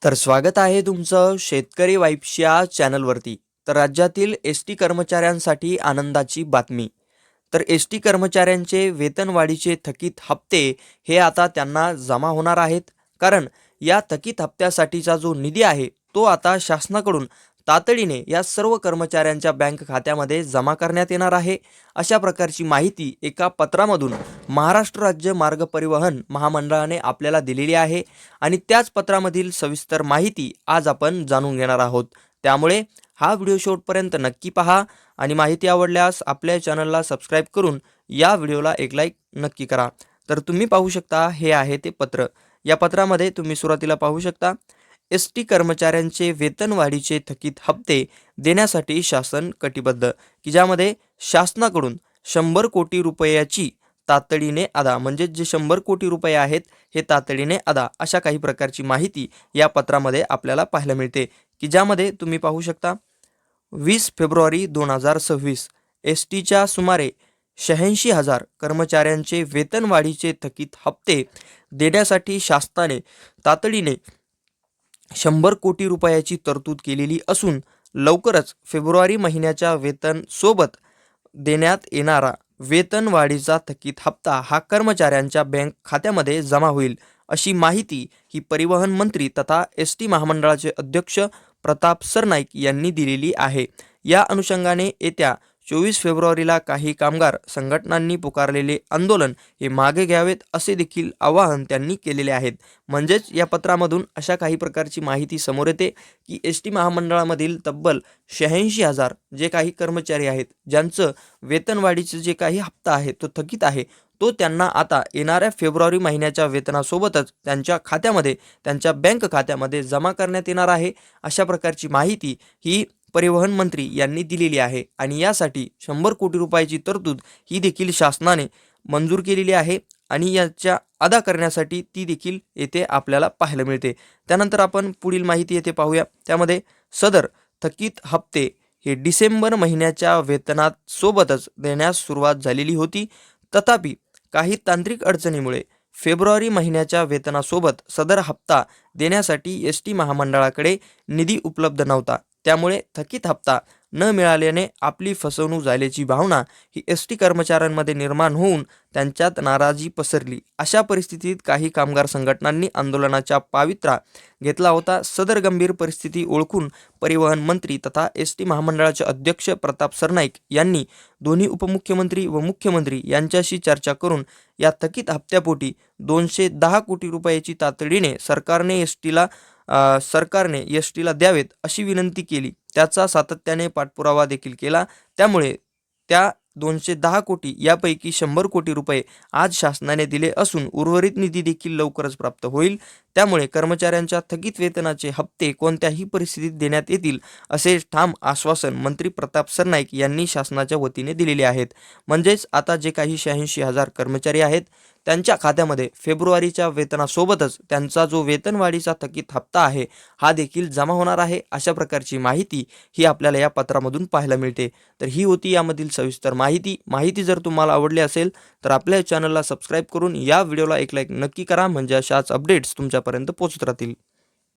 तर स्वागत आहे तुमचं शेतकरी वाईब्स या चॅनलवरती. तर राज्यातील एस टी कर्मचाऱ्यांसाठी आनंदाची बातमी. तर एस टी कर्मचाऱ्यांचे वेतनवाढीचे थकीत हप्ते हे आता त्यांना जमा होणार आहेत. कारण या थकीत हप्त्यासाठीचा जो निधी आहे तो आता शासनाकडून तातडीने या सर्व कर्मचाऱ्यांच्या बँक खात्यामध्ये जमा करण्यात येणार आहे. अशा प्रकारची माहिती एका पत्रामधून महाराष्ट्र राज्य मार्ग परिवहन महामंडळाने आपल्याला दिलेली आहे. आणि त्याच पत्रामधील सविस्तर माहिती आज आपण जाणून घेणार आहोत. त्यामुळे हा व्हिडिओ शेवटपर्यंत नक्की पहा आणि माहिती आवडल्यास आपल्या चॅनलला सबस्क्राईब करून या व्हिडिओला एक लाईक नक्की करा. तर तुम्ही पाहू शकता हे आहे ते पत्र. या पत्रामध्ये तुम्ही सुरुवातीला पाहू शकता एस टी कर्मचाऱ्यांचे वेतनवाढीचे थकीत हप्ते देण्यासाठी शासन कटिबद्ध, की ज्यामध्ये शासनाकडून 100 कोटी रुपयाची तातडीने अदा, म्हणजे जे 100 कोटी रुपये आहेत हे तातडीने अदा, अशा काही प्रकारची माहिती या पत्रामध्ये आपल्याला पाहायला मिळते. की ज्यामध्ये तुम्ही पाहू शकता 20 फेब्रुवारी 2026 एस टीच्या सुमारे 86,000 कर्मचाऱ्यांचे वेतनवाढीचे थकीत हप्ते देण्यासाठी शासनाने तातडीने 100 कोटी रुपयाची तरतूद केलेली असून लवकरच फेब्रुवारी महिन्याच्या वेतन सोबत देण्यात येणारा वेतनवाढीचा थकीत हप्ता हा कर्मचाऱ्यांच्या बँक खात्यामध्ये जमा होईल, अशी माहिती ही परिवहन मंत्री तथा एस टी महामंडळाचे अध्यक्ष प्रताप सरनाईक यांनी दिलेली आहे. या अनुषंगाने येत्या 24 फेब्रुवारीला काही कामगार संघटनांनी पुकारलेले आंदोलन हे मागे घ्यावेत असे देखील आवाहन त्यांनी केलेले आहेत. म्हणजेच या पत्रामधून अशा काही प्रकारची माहिती समोर येते की एस टी महामंडळामधील तब्बल 86,000 जे काही कर्मचारी आहेत ज्यांचं वेतनवाढीचं जे काही हप्ता आहे तो थकीत आहे, तो त्यांना आता येणाऱ्या फेब्रुवारी महिन्याच्या वेतनासोबतच त्यांच्या खात्यामध्ये, त्यांच्या बँक खात्यामध्ये जमा करण्यात येणार आहे. अशा प्रकारची माहिती ही परिवहन मंत्री यांनी दिलेली आहे. आणि यासाठी 100 कोटी रुपयाची तरतूद ही देखील शासनाने मंजूर केलेली आहे आणि याच्या अदा करण्यासाठी ती देखील येथे आपल्याला पाहायला मिळते. त्यानंतर आपण पुढील माहिती येथे पाहूया. त्यामध्ये सदर थकीत हप्ते हे डिसेंबर महिन्याच्या वेतनात सोबतच देण्यास सुरुवात झालेली होती. तथापि काही तांत्रिक अडचणीमुळे फेब्रुवारी महिन्याच्या वेतनासोबत सदर हप्ता देण्यासाठी एस टी महामंडळाकडे निधी उपलब्ध नव्हता. त्यामुळे थकीत हप्ता न मिळाल्याने आपली फसवणूक झाल्याची भावना ही एस टी कर्मचाऱ्यांमध्ये निर्माण होऊन त्यांच्यात नाराजी पसरली. अशा परिस्थितीत काही कामगार संघटनांनी आंदोलनाचा पावित्रा घेतला होता. सदर गंभीर परिस्थिती ओळखून परिवहन मंत्री तथा एस टी महामंडळाचे अध्यक्ष प्रताप सरनाईक यांनी दोन्ही उपमुख्यमंत्री व मुख्यमंत्री यांच्याशी चर्चा करून या थकीत हप्त्यापोटी 210 कोटी रुपयाची तातडीने सरकारने एस टीला द्यावेत अशी विनंती केली. त्याचा सातत्याने पाठपुरावा देखील केला. त्यामुळे त्या 210 कोटी यापैकी 100 कोटी रुपये आज शासनाने दिले असून उर्वरित निधी देखील लवकरच प्राप्त होईल. त्यामुळे कर्मचाऱ्यांच्या थकीत वेतनाचे हप्ते कोणत्याही परिस्थितीत देण्यात येतील असे ठाम आश्वासन मंत्री प्रताप सरनाईक यांनी शासनाच्या वतीने दिलेले आहेत. म्हणजेच आता जे काही 86,000 कर्मचारी आहेत त्यांच्या खात्यामध्ये फेब्रुवारीच्या वेतनासोबतच त्यांचा जो वेतनवाढीचा थकीत हप्ता आहे हा देखील जमा होणार आहे. अशा प्रकारची माहिती ही आपल्याला या पत्रामधून पाहायला मिळते. तर ही होती यामधील सविस्तर माहिती जर तुम्हाला आवडली असेल तर आपल्या चॅनलला सबस्क्राईब करून या व्हिडिओला एक लाईक नक्की करा, म्हणजे अशाच अपडेट्स तुमच्यापर्यंत पोहोचत राहतील.